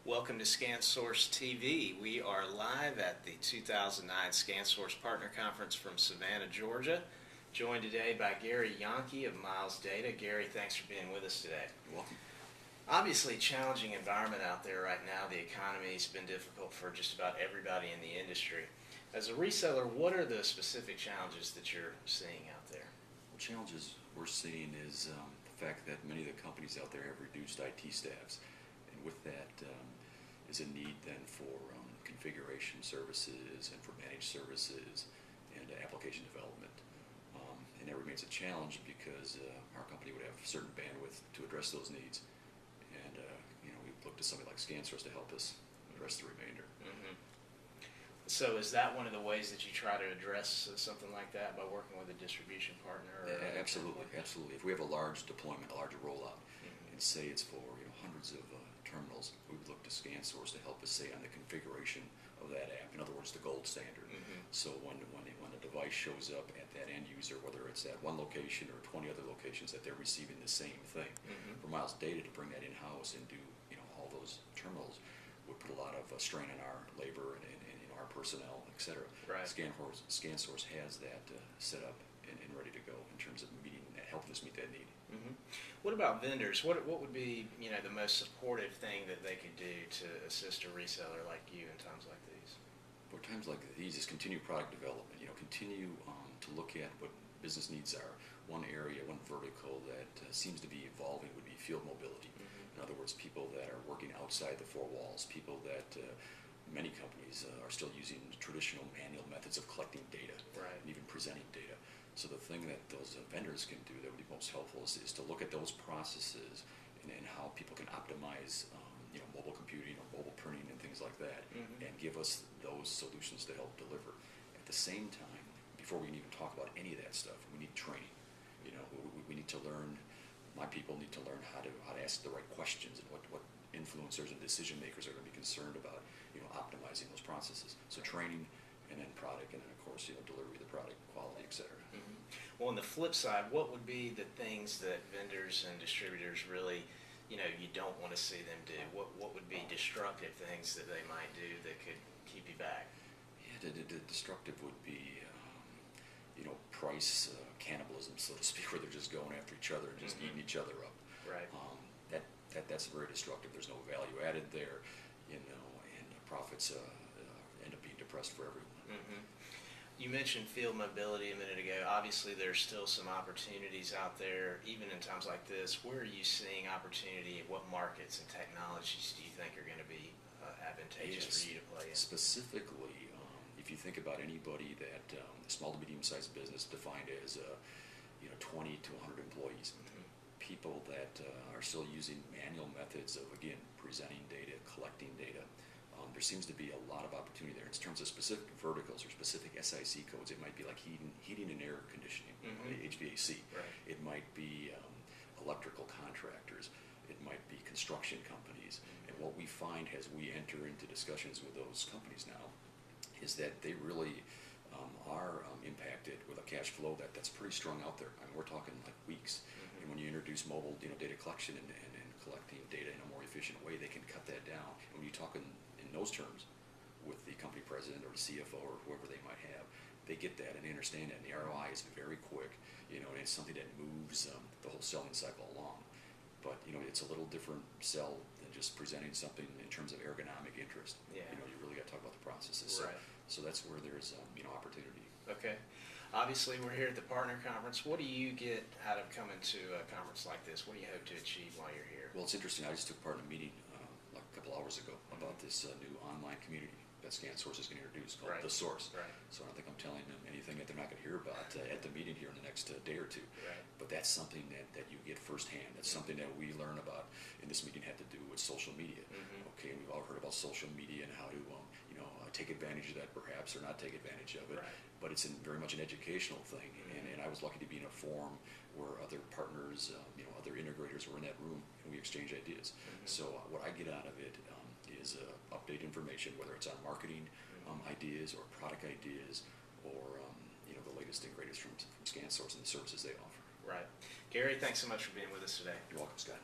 Welcome to ScanSourceTV. We are live at the 2009 ScanSource Partner Conference from Savannah, Georgia. Joined today by Gary Jahnke of Miles Data. Gary, thanks for being with us today. You're welcome. Obviously, challenging environment out there right now. The economy's been difficult for just about everybody in the industry. As a reseller, what are the specific challenges that you're seeing out there? The challenges we're seeing is the fact that many of the companies out there have reduced IT staffs, and with that is a need then for configuration services and for managed services and application development. And that remains a challenge because our company would have certain bandwidth to address those needs, and we look to somebody like ScanSource to help us address the remainder. Mm-hmm. So is that one of the ways that you try to address something like that, by working with a distribution partner? Or absolutely, absolutely. If we have a large deployment, a larger rollout, and say it's for hundreds of terminals, we would look to ScanSource to help us say on the configuration of that app. In other words, the gold standard. So when a device shows up at that end user, whether it's at one location or 20 other locations, that they're receiving the same thing. For Miles Data to bring that in-house and do all those terminals would put a lot of strain on our labor and our personnel, etc. Right. ScanSource has that set up and ready to go in terms of helping us meet that need. What about vendors? What would be the most supportive thing that they could do to assist a reseller like you in times like these? For times like these is continue product development. Continue to look at what business needs are. One area, one vertical that seems to be evolving would be field mobility. In other words, people that are working outside the four walls, people that many companies are still using traditional manual methods of collecting data, right, and even presenting data. So the thing that those vendors can do that would be most helpful is to look at those processes and how people can optimize mobile computing or mobile printing and things like that, and give us those solutions to help deliver. At the same time, before we can even talk about any of that stuff, we need training. We need to learn. My people need to learn how to ask the right questions and what influencers and decision makers are going to be concerned about optimizing those processes. So training, and then product, and then of course delivery of the product, quality, etc. Well, on the flip side, what would be the things that vendors and distributors really you don't want to see them do? What would be destructive things that they might do that could keep you back? Yeah, the destructive would be price cannibalism, so to speak, where they're just going after each other and just eating each other up. Right. That's very destructive. There's no value added there, and profits end up being depressed for everyone. You mentioned field mobility a minute ago. Obviously, there's still some opportunities out there, even in times like this. Where are you seeing opportunity? What markets and technologies do you think are going to be advantageous for you to play in? Specifically, if you think about anybody that small to medium-sized business defined as 20 to 100 employees, people that are still using manual methods of, again, presenting data, collecting data. There seems to be a lot of opportunity there. In terms of specific verticals or specific SIC codes, it might be like heating and air conditioning, HVAC. Right. It might be electrical contractors. It might be construction companies. And what we find as we enter into discussions with those companies now is that they really are impacted with a cash flow that's pretty strong out there. I mean, we're talking like weeks. And when you introduce mobile data collection and collecting data in a more efficient way, they can cut that down. And when you talk in those terms with the company president or the CFO or whoever they might have, they get that and they understand that, and the ROI is very quick, and it's something that moves the whole selling cycle along. But it's a little different sell than just presenting something in terms of ergonomic interest. Yeah. You really got to talk about the processes. Right. So that's where there's opportunity. Okay. Obviously, we're here at the Partner Conference. What do you get out of coming to a conference like this? What do you hope to achieve while you're here? Well, it's interesting. I just took part in a meeting like a couple hours ago about this new online community that ScanSource is going to introduce called Right. The Source. Right. So I don't think I'm telling them anything that they're not going to hear about at the meeting here in the next day or two. Right. But that's something that you get firsthand. That's something that we learn about in this meeting had to do with social media. Okay, and we've all heard about social media and how to take advantage of that perhaps or not take advantage of it. Right. But it's very much an educational thing. And I was lucky to be in a forum where other partners, other integrators were in that room and we exchanged ideas. So what I get out of it is update information, whether it's on marketing ideas or product ideas or the latest and greatest from ScanSource and the services they offer. Right. Gary, thanks so much for being with us today. You're welcome, Scott.